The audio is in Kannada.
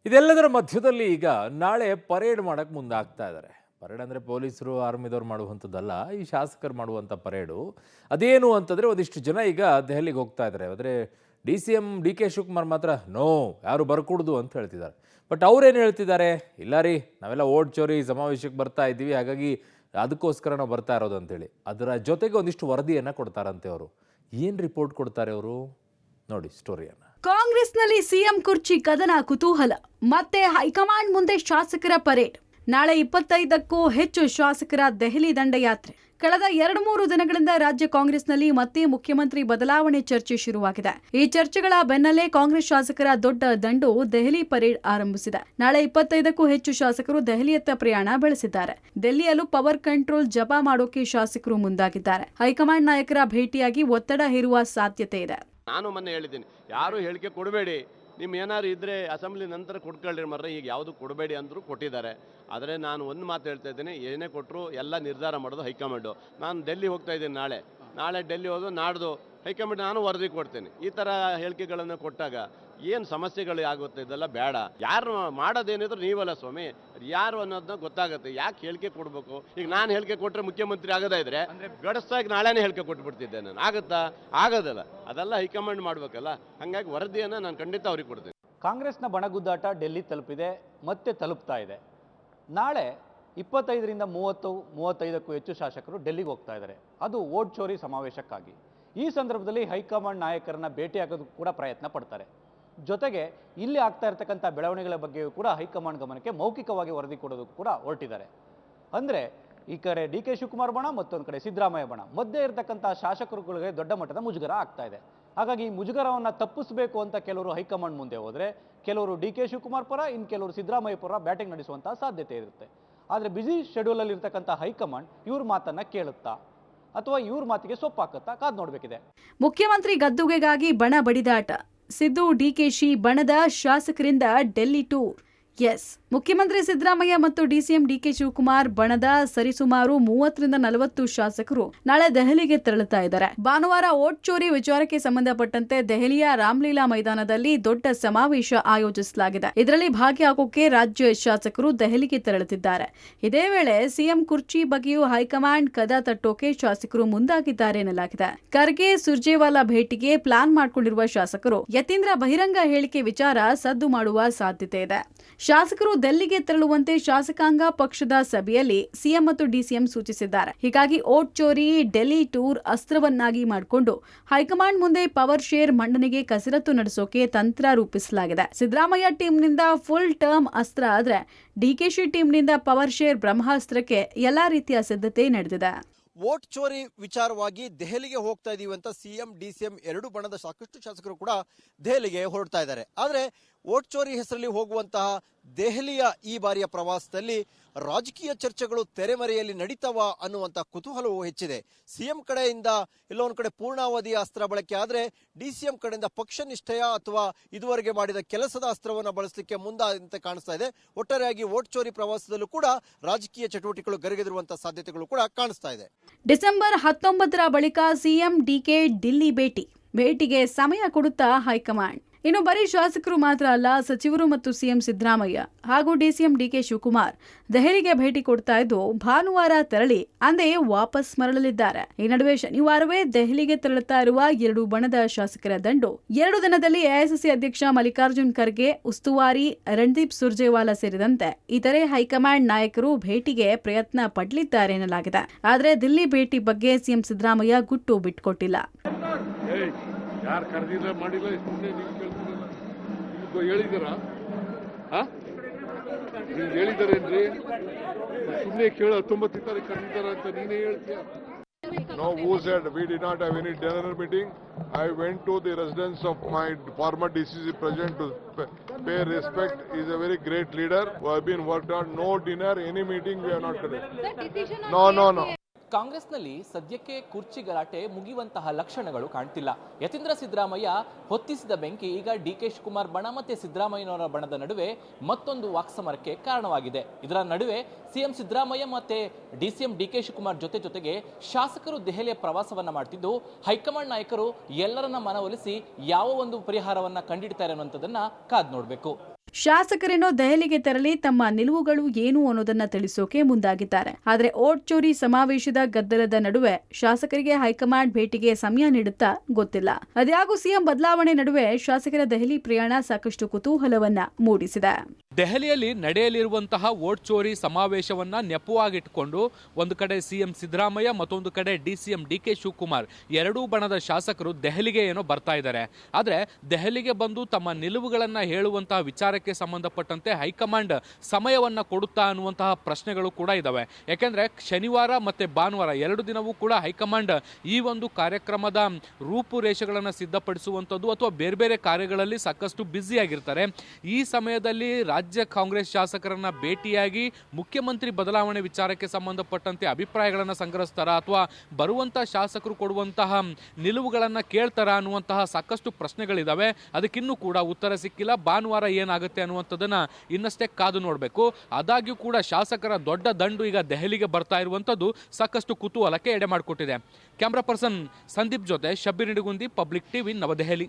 ಇದೆಲ್ಲದರ ಮಧ್ಯದಲ್ಲಿ ಈಗ ನಾಳೆ ಪರೇಡ್ ಮಾಡಕ್ಕೆ ಮುಂದಾಗ್ತಾ ಇದ್ದಾರೆ. ಪರೇಡ್ ಅಂದರೆ ಪೊಲೀಸರು ಆರ್ಮಿದವ್ರು ಮಾಡುವಂಥದ್ದಲ್ಲ, ಈ ಶಾಸಕರು ಮಾಡುವಂಥ ಪರೇಡು. ಅದೇನು ಅಂತಂದರೆ ಒಂದಿಷ್ಟು ಜನ ಈಗ ದೆಹಲಿಗೆ ಹೋಗ್ತಾ ಇದ್ದಾರೆ. ಆದರೆ DCM DK ಶಿವಕುಮಾರ್ ಮಾತ್ರ ನೋ, ಯಾರು ಬರ್ಕೂಡ್ದು ಅಂತ ಹೇಳ್ತಿದ್ದಾರೆ. ಬಟ್ ಅವ್ರೇನು ಹೇಳ್ತಿದ್ದಾರೆ, ಇಲ್ಲ ರೀ ನಾವೆಲ್ಲ ಓಟ್ ಚೋರಿ ಸಮಾವೇಶಕ್ಕೆ ಬರ್ತಾ ಇದ್ದೀವಿ, ಹಾಗಾಗಿ ಅದಕ್ಕೋಸ್ಕರ ನಾವು ಬರ್ತಾ ಇರೋದು ಅಂತೇಳಿ. ಅದರ ಜೊತೆಗೆ ಒಂದಿಷ್ಟು ವರದಿಯನ್ನು ಕೊಡ್ತಾರಂತೆ ಅವರು. ಏನು ರಿಪೋರ್ಟ್ ಕೊಡ್ತಾರೆ ಅವರು ನೋಡಿ ಸ್ಟೋರಿಯನ್ನು. ಕಾಂಗ್ರೆಸ್ನಲ್ಲಿ ಸಿಎಂ ಕುರ್ಚಿ ಕದನ ಕುತೂಹಲ. ಮತ್ತೆ ಹೈಕಮಾಂಡ್ ಮುಂದೆ ಶಾಸಕರ ಪರೇಡ್. ನಾಳೆ 25ಕ್ಕೂ ಹೆಚ್ಚು ಶಾಸಕರ ದೆಹಲಿ ದಂಡಯಾತ್ರೆ. ಕಳೆದ 2-3 ದಿನಗಳಿಂದ ರಾಜ್ಯ ಕಾಂಗ್ರೆಸ್ನಲ್ಲಿ ಮತ್ತೆ ಮುಖ್ಯಮಂತ್ರಿ ಬದಲಾವಣೆ ಚರ್ಚೆ ಶುರುವಾಗಿದೆ. ಈ ಚರ್ಚೆಗಳ ಬೆನ್ನಲ್ಲೇ ಕಾಂಗ್ರೆಸ್ ಶಾಸಕರ ದೊಡ್ಡ ದಂಡು ದೆಹಲಿ ಪರೇಡ್ ಆರಂಭಿಸಿದೆ. ನಾಳೆ 25ಕ್ಕೂ ಹೆಚ್ಚು ಶಾಸಕರು ದೆಹಲಿಯತ್ತ ಪ್ರಯಾಣ ಬೆಳೆಸಿದ್ದಾರೆ. ದೆಹಲಿಯಲ್ಲೂ ಪವರ್ ಕಂಟ್ರೋಲ್ ಜಪ ಮಾಡೋಕೆ ಶಾಸಕರು ಮುಂದಾಗಿದ್ದಾರೆ. ಹೈಕಮಾಂಡ್ ನಾಯಕರ ಭೇಟಿಯಾಗಿ ಒತ್ತಡ ಹೇರುವ ಸಾಧ್ಯತೆ ಇದೆ. ನಾನು ಮೊನ್ನೆ ಹೇಳಿದ್ದೀನಿ, ಯಾರು ಹೇಳಿಕೆ ಕೊಡಬೇಡಿ, ನಿಮ್ಮ ಏನಾದ್ರು ಇದ್ದರೆ ಅಸೆಂಬ್ಲಿ ನಂತರ ಕೊಡ್ಕೊಳ್ಳಿ ಮರ್ರೆ, ಈಗ ಯಾವುದು ಕೊಡಬೇಡಿ ಅಂದರೂ ಕೊಟ್ಟಿದ್ದಾರೆ. ಆದರೆ ನಾನು ಒಂದು ಮಾತು ಹೇಳ್ತಾ ಇದ್ದೀನಿ, ಏನೇ ಕೊಟ್ಟರು ಎಲ್ಲ ನಿರ್ಧಾರ ಮಾಡೋದು ಹೈಕಮಾಂಡು. ನಾನು ಡೆಲ್ಲಿ ಹೋಗ್ತಾ ಇದ್ದೀನಿ, ನಾಳೆ ಡೆಲ್ಲಿ ಹೋದು ನಾಡ್ದು ಹೈಕಮಾಂಡ್ ನಾನು ವರದಿ ಕೊಡ್ತೀನಿ. ಈ ಥರ ಹೇಳಿಕೆಗಳನ್ನು ಕೊಟ್ಟಾಗ ಏನು ಸಮಸ್ಯೆಗಳು ಆಗುತ್ತೆ, ಇದೆಲ್ಲ ಬೇಡ. ಯಾರು ಮಾಡೋದೇನಿದ್ರು ನೀವಲ್ಲ ಸ್ವಾಮಿ, ಯಾರು ಅನ್ನೋದನ್ನ ಗೊತ್ತಾಗುತ್ತೆ. ಯಾಕೆ ಹೇಳಿಕೆ ಕೊಡಬೇಕು? ಈಗ ನಾನು ಹೇಳಿಕೆ ಕೊಟ್ಟರೆ ಮುಖ್ಯಮಂತ್ರಿ ಆಗೋದೇ ಇದ್ರೆ ಗಡಸ್ತಾಗಿ ನಾಳೆನೇ ಹೇಳಿಕೆ ಕೊಟ್ಬಿಡ್ತಿದ್ದೆ ನಾನು. ಆಗುತ್ತಾ? ಆಗೋದಲ್ಲ. ಅದೆಲ್ಲ ಹೈಕಮಾಂಡ್ ಮಾಡಬೇಕಲ್ಲ. ಹಾಗಾಗಿ ವರದಿಯನ್ನು ನಾನು ಖಂಡಿತ ಅವ್ರಿಗೆ ಕೊಡ್ತೀನಿ. ಕಾಂಗ್ರೆಸ್ನ ಬಣಗುದ್ದಾಟ ಡೆಲ್ಲಿ ತಲುಪಿದೆ, ಮತ್ತೆ ತಲುಪ್ತಾ ಇದೆ. ನಾಳೆ 25ರಿಂದ 35ಕ್ಕೂ ಹೆಚ್ಚು ಶಾಸಕರು ಡೆಲ್ಲಿಗೆ ಹೋಗ್ತಾ ಇದ್ದಾರೆ. ಅದು ವೋಟ್ ಚೋರಿ ಸಮಾವೇಶಕ್ಕಾಗಿ. ಈ ಸಂದರ್ಭದಲ್ಲಿ ಹೈಕಮಾಂಡ್ ನಾಯಕರನ್ನ ಭೇಟಿಯಾಗೋದಕ್ಕೂ ಕೂಡ ಪ್ರಯತ್ನ ಪಡ್ತಾರೆ. ಜೊತೆಗೆ ಇಲ್ಲಿ ಆಗ್ತಾ ಇರತಕ್ಕಂಥ ಬೆಳವಣಿಗೆಗಳ ಬಗ್ಗೆಯೂ ಕೂಡ ಹೈಕಮಾಂಡ್ ಗಮನಕ್ಕೆ ಮೌಖಿಕವಾಗಿ ವರದಿ ಕೊಡೋದಕ್ಕೂ ಕೂಡ ಹೊರಟಿದ್ದಾರೆ. ಅಂದರೆ ಈ ಕಡೆ DK ಶಿವಕುಮಾರ್ ಬಣ, ಮತ್ತೊಂದು ಕಡೆ ಸಿದ್ದರಾಮಯ್ಯ ಬಣ ಮಧ್ಯೆ ಇರತಕ್ಕಂಥ ಶಾಸಕರುಗಳಿಗೆ ದೊಡ್ಡ ಮಟ್ಟದ ಮುಜುಗರ ಆಗ್ತಾ ಇದೆ. ಹಾಗಾಗಿ ಈ ಮುಜುಗರವನ್ನು ತಪ್ಪಿಸಬೇಕು ಅಂತ ಕೆಲವರು ಹೈಕಮಾಂಡ್ ಮುಂದೆ ಹೋದರೆ, ಕೆಲವರು DK ಶಿವಕುಮಾರ್ ಪರ, ಇನ್ನು ಕೆಲವರು ಸಿದ್ದರಾಮಯ್ಯ ಪರ ಬ್ಯಾಟಿಂಗ್ ನಡೆಸುವಂತಹ ಸಾಧ್ಯತೆ ಇರುತ್ತೆ. ಆದರೆ ಬ್ಯುಸಿ ಶೆಡ್ಯೂಲಲ್ಲಿ ಇರ್ತಕ್ಕಂಥ ಹೈಕಮಾಂಡ್ ಇವ್ರ ಮಾತನ್ನ ಕೇಳುತ್ತಾ ಅಥವಾ ಇವ್ರ ಮಾತಿಗೆ ಸೊಪ್ಪಾಕತ್ತಾ ಕಾದು ನೋಡಬೇಕಿದೆ. ಮುಖ್ಯಮಂತ್ರಿ ಗದ್ದುಗೆಗಾಗಿ ಬಣ ಬಡಿದಾಟ. ಸಿದ್ದು DKಶಿ ಬಣದ ಶಾಸಕರಿಂದ ಡೆಲ್ಲಿ ಟೂರ್. ಎಸ್, ಮುಖ್ಯಮಂತ್ರಿ ಸಿದ್ದರಾಮಯ್ಯ ಮತ್ತು DCM DK ಶಿವಕುಮಾರ್ ಬಣದ ಸರಿಸುಮಾರು 30ರಿಂದ 40 ಶಾಸಕರು ನಾಳೆ ದೆಹಲಿಗೆ ತೆರಳುತ್ತಾ ಇದ್ದಾರೆ. ಭಾನುವಾರ ವೋಟ್ ಚೋರಿ ವಿಚಾರಕ್ಕೆ ಸಂಬಂಧಪಟ್ಟಂತೆ ದೆಹಲಿಯ ರಾಮ್ಲೀಲಾ ಮೈದಾನದಲ್ಲಿ ದೊಡ್ಡ ಸಮಾವೇಶ ಆಯೋಜಿಸಲಾಗಿದೆ. ಇದರಲ್ಲಿ ಭಾಗಿಯಾಗೋಕೆ ರಾಜ್ಯ ಶಾಸಕರು ದೆಹಲಿಗೆ ತೆರಳುತ್ತಿದ್ದಾರೆ. ಇದೇ ವೇಳೆ ಸಿಎಂ ಕುರ್ಚಿ ಬಗ್ಗೆಯೂ ಹೈಕಮಾಂಡ್ ಕದ ತಟ್ಟೋಕೆ ಶಾಸಕರು ಮುಂದಾಗಿದ್ದಾರೆ ಎನ್ನಲಾಗಿದೆ. ಖರ್ಗೆ ಸುರ್ಜೇವಾಲಾ ಭೇಟಿಗೆ ಪ್ಲಾನ್ ಮಾಡಿಕೊಂಡಿರುವ ಶಾಸಕರು ಯತೀಂದ್ರ ಬಹಿರಂಗ ಹೇಳಿಕೆ ವಿಚಾರ ಸದ್ದು ಮಾಡುವ ಸಾಧ್ಯತೆ ಇದೆ. ಶಾಸಕರು ದೆಹಲಿಗೆ ತೆರಳುವಂತೆ ಶಾಸಕಾಂಗ ಪಕ್ಷದ ಸಭೆಯಲ್ಲಿ ಸಿಎಂ ಮತ್ತು DCM ಸೂಚಿಸಿದ್ದಾರೆ. ಹೀಗಾಗಿ ವೋಟ್ ಚೋರಿ ಡೆಲ್ಲಿ ಟೂರ್ ಅಸ್ತ್ರವನ್ನಾಗಿ ಮಾಡಿಕೊಂಡು ಹೈಕಮಾಂಡ್ ಮುಂದೆ ಪವರ್ ಶೇರ್ ಮಂಡನೆಗೆ ಕಸರತ್ತು ನಡೆಸೋಕೆ ತಂತ್ರ ರೂಪಿಸಲಾಗಿದೆ. ಸಿದ್ದರಾಮಯ್ಯ ಟೀಮ್ನಿಂದ ಫುಲ್ ಟರ್ಮ್ ಅಸ್ತ್ರ ಆದ್ರೆ DKಶಿ ಟೀಮ್ನಿಂದ ಪವರ್ ಶೇರ್ ಬ್ರಹ್ಮಾಸ್ತ್ರಕ್ಕೆ ಎಲ್ಲಾ ರೀತಿಯ ಸಿದ್ಧತೆ ನಡೆದಿದೆ. ವೋಟ್ ಚೋರಿ ವಿಚಾರವಾಗಿ ದೆಹಲಿಗೆ ಹೋಗ್ತಾ ಇದೀವಿ ಅಂತ CM DCM ಎರಡು ಬಣದ ಸಾಕಷ್ಟು ಶಾಸಕರು ಕೂಡ ದೆಹಲಿಗೆ ಹೊರಡ್ತಾ ಇದ್ದಾರೆ. ಆದರೆ ವೋಟ್ ಚೋರಿ ಹೆಸರಲ್ಲಿ ಹೋಗುವಂತಹ ದೆಹಲಿಯ ಈ ಬಾರಿಯ ಪ್ರವಾಸದಲ್ಲಿ ರಾಜಕೀಯ ಚರ್ಚೆಗಳು ತೆರೆಮರೆಯಲ್ಲಿ ನಡೀತಾವ ಅನ್ನುವಂಥ ಕುತೂಹಲವು ಹೆಚ್ಚಿದೆ. CM ಕಡೆಯಿಂದ ಎಲ್ಲೊಂದು ಕಡೆ ಪೂರ್ಣಾವಧಿಯ ಅಸ್ತ್ರ ಬಳಕೆ ಆದರೆ DCM ಕಡೆಯಿಂದ ಪಕ್ಷ ನಿಷ್ಠೆಯ ಅಥವಾ ಇದುವರೆಗೆ ಮಾಡಿದ ಕೆಲಸದ ಅಸ್ತ್ರವನ್ನು ಬಳಸಲಿಕ್ಕೆ ಮುಂದಾದಂತೆ ಕಾಣಿಸ್ತಾ ಇದೆ. ಒಟ್ಟಾರೆಯಾಗಿ ವೋಟ್ ಚೋರಿ ಪ್ರವಾಸದಲ್ಲೂ ಕೂಡ ರಾಜಕೀಯ ಚಟುವಟಿಕೆಗಳು ಗರಿಗೆದಿರುವಂತಹ ಸಾಧ್ಯತೆಗಳು ಕೂಡ ಕಾಣಿಸ್ತಾ ಇದೆ. ಡಿಸೆಂಬರ್ 19ರ ಬಳಿಕ CM DK ದಿಲ್ಲಿ ಭೇಟಿಗೆ ಸಮಯ ಕೊಡುತ್ತಾ ಹೈಕಮಾಂಡ್. ಇನ್ನು ಬರೀ ಶಾಸಕರು ಮಾತ್ರ ಅಲ್ಲ, ಸಚಿವರು ಮತ್ತು CM ಸಿದ್ದರಾಮಯ್ಯ ಹಾಗೂ DCM DK ಶಿವಕುಮಾರ್ ದೆಹಲಿಗೆ ಭೇಟಿ ಕೊಡ್ತಾ ಇದ್ದು ಭಾನುವಾರ ತೆರಳಿ ಅಂದೇ ವಾಪಸ್ ಮರಳಲಿದ್ದಾರೆ. ಈ ನಡುವೆ ಶನಿವಾರವೇ ದೆಹಲಿಗೆ ತೆರಳುತ್ತಾ ಇರುವ 2 ಬಣದ ಶಾಸಕರ ದಂಡು 2 ದಿನದಲ್ಲಿ AICC ಅಧ್ಯಕ್ಷ ಮಲ್ಲಿಕಾರ್ಜುನ್ ಖರ್ಗೆ, ಉಸ್ತುವಾರಿ ರಣದೀಪ್ ಸುರ್ಜೇವಾಲಾ ಸೇರಿದಂತೆ ಇತರೆ ಹೈಕಮಾಂಡ್ ನಾಯಕರು ಭೇಟಿಗೆ ಪ್ರಯತ್ನ ಪಡಲಿದ್ದಾರೆ ಎನ್ನಲಾಗಿದೆ. ಆದರೆ ದಿಲ್ಲಿ ಭೇಟಿ ಬಗ್ಗೆ CM ಸಿದ್ದರಾಮಯ್ಯ ಗುಟ್ಟು ಬಿಟ್ಕೊಟ್ಟಿಲ್ಲ. ಯಾರು ಕರೆದಿಲ್ಲ ಮಾಡಿಲ್ಲ ಸುಮ್ಮನೆ ನೀವು ಕೇಳ್ತಿರಲ್ಲ. ನಿಮ್ಗೆ ಹೇಳಿದಾರ? ನೀವು ಹೇಳಿದಾರೇನ್ರಿ? ಸುಮ್ಮನೆ ಕೇಳ 19 ತಾರೀಕು ಕರೆದಿದ್ದಾರ ಅಂತ ನೀನೇ ಹೇಳ್ತೀಯ. No, who said we did not have any dinner meeting? I went to the residence of my former DCC president to pay respect. He is a very great leader who have been worked on. No dinner, any meeting we have not conducted. No. ಕಾಂಗ್ರೆಸ್ನಲ್ಲಿ ಸದ್ಯಕ್ಕೆ ಕುರ್ಚಿ ಗಲಾಟೆ ಮುಗಿಯುವಂತಹ ಲಕ್ಷಣಗಳು ಕಾಣ್ತಿಲ್ಲ. ಯತೀಂದ್ರ ಸಿದ್ದರಾಮಯ್ಯ ಹೊತ್ತಿಸಿದ ಬೆಂಕಿ ಈಗ DK ಶಿವಕುಮಾರ್ ಬಣ ಮತ್ತೆ ಸಿದ್ದರಾಮಯ್ಯನವರ ಬಣದ ನಡುವೆ ಮತ್ತೊಂದು ವಾಕ್ಸಮರಕ್ಕೆ ಕಾರಣವಾಗಿದೆ. ಇದರ ನಡುವೆ CM ಸಿದ್ದರಾಮಯ್ಯ ಮತ್ತೆ DCM DK ಶಿವಕುಮಾರ್ ಜೊತೆಗೆ ಶಾಸಕರು ದೆಹಲಿಯ ಪ್ರವಾಸವನ್ನ ಮಾಡ್ತಿದ್ದು ಹೈಕಮಾಂಡ್ ನಾಯಕರು ಎಲ್ಲರನ್ನ ಮನವೊಲಿಸಿ ಯಾವ ಒಂದು ಪರಿಹಾರವನ್ನ ಕಂಡಿಡ್ತಾರೆ ಅನ್ನುವಂಥದ್ದನ್ನ ಕಾದ್ ನೋಡಬೇಕು. ಶಾಸಕರೇನೋ ದೆಹಲಿಗೆ ತೆರಳಿ ತಮ್ಮ ನಿಲುವುಗಳು ಏನು ಅನ್ನೋದನ್ನ ತಿಳಿಸೋಕೆ ಮುಂದಾಗಿದ್ದಾರೆ. ಆದರೆ ಓಟ್ ಚೋರಿ ಸಮಾವೇಶದ ಗದ್ದಲದ ನಡುವೆ ಶಾಸಕರಿಗೆ ಹೈಕಮಾಂಡ್ ಭೇಟಿಗೆ ಸಮಯ ನೀಡುತ್ತಾ ಗೊತ್ತಿಲ್ಲ. ಅದ್ಯಾಗೂ ಸಿಎಂ ಬದಲಾವಣೆ ನಡುವೆ ಶಾಸಕರ ದೆಹಲಿ ಪ್ರಯಾಣ ಸಾಕಷ್ಟು ಕುತೂಹಲವನ್ನ ಮೂಡಿಸಿದೆ. ದೆಹಲಿಯಲ್ಲಿ ನಡೆಯಲಿರುವಂತಹ ವೋಟ್ ಚೋರಿ ಸಮಾವೇಶವನ್ನ ನೆಪವಾಗಿಟ್ಟುಕೊಂಡು ಒಂದು ಕಡೆ ಸಿಎಂ ಸಿದ್ದರಾಮಯ್ಯ, ಮತ್ತೊಂದು ಕಡೆ ಡಿಸಿಎಂ ಡಿಕೆ ಶಿವಕುಮಾರ್ ಎರಡೂ ಬಣದ ಶಾಸಕರು ದೆಹಲಿಗೆ ಏನೋ ಬರ್ತಾ ಇದ್ದಾರೆ. ಆದರೆ ದೆಹಲಿಗೆ ಬಂದು ತಮ್ಮ ನಿಲುವುಗಳನ್ನ ಹೇಳುವಂತಹ ವಿಚಾರಕ್ಕೆ ಸಂಬಂಧಪಟ್ಟಂತೆ ಹೈಕಮಾಂಡ್ ಸಮಯವನ್ನ ಕೊಡುತ್ತಾ ಅನ್ನುವಂತಹ ಪ್ರಶ್ನೆಗಳು ಕೂಡ ಇದಾವೆ. ಯಾಕೆಂದ್ರೆ ಶನಿವಾರ ಮತ್ತೆ ಭಾನುವಾರ ಎರಡು ದಿನವೂ ಕೂಡ ಹೈಕಮಾಂಡ್ ಈ ಒಂದು ಕಾರ್ಯಕ್ರಮದ ರೂಪುರೇಷೆಗಳನ್ನು ಸಿದ್ಧಪಡಿಸುವಂಥದ್ದು ಅಥವಾ ಬೇರೆ ಬೇರೆ ಕಾರ್ಯಗಳಲ್ಲಿ ಸಾಕಷ್ಟು ಬ್ಯುಸಿ ಆಗಿರ್ತಾರೆ. ಈ ಸಮಯದಲ್ಲಿ ರಾಜ್ಯ ಕಾಂಗ್ರೆಸ್ ಶಾಸಕರನ್ನ ಭೇಟಿಯಾಗಿ ಮುಖ್ಯಮಂತ್ರಿ ಬದಲಾವಣೆ ವಿಚಾರಕ್ಕೆ ಸಂಬಂಧಪಟ್ಟಂತೆ ಅಭಿಪ್ರಾಯಗಳನ್ನು ಸಂಗ್ರಹಿಸ್ತಾರ ಅಥವಾ ಬರುವಂತಹ ಶಾಸಕರು ಕೊಡುವಂತಹ ನಿಲುವುಗಳನ್ನು ಕೇಳ್ತಾರ ಅನ್ನುವಂತಹ ಸಾಕಷ್ಟು ಪ್ರಶ್ನೆಗಳಿದಾವೆ. ಅದಕ್ಕಿನ್ನೂ ಕೂಡ ಉತ್ತರ ಸಿಕ್ಕಿಲ್ಲ. ಭಾನುವಾರ ಏನಾಗುತ್ತೆ ಅನ್ನುವಂಥದ್ದನ್ನ ಇನ್ನಷ್ಟೇ ಕಾದು ನೋಡಬೇಕು. ಆದಾಗ್ಯೂ ಕೂಡ ಶಾಸಕರ ದೊಡ್ಡ ದಂಡು ಈಗ ದೆಹಲಿಗೆ ಬರ್ತಾ ಇರುವಂಥದ್ದು ಸಾಕಷ್ಟು ಕುತೂಹಲಕ್ಕೆ ಎಡೆ ಮಾಡಿಕೊಟ್ಟಿದೆ. ಕ್ಯಾಮ್ರಾ ಪರ್ಸನ್ ಸಂದೀಪ್ ಜೊತೆ ಶಬ್ಬೀರ್ ನಿಡಗುಂದಿ, ಪಬ್ಲಿಕ್ ಟಿವಿ, ನವದೆಹಲಿ.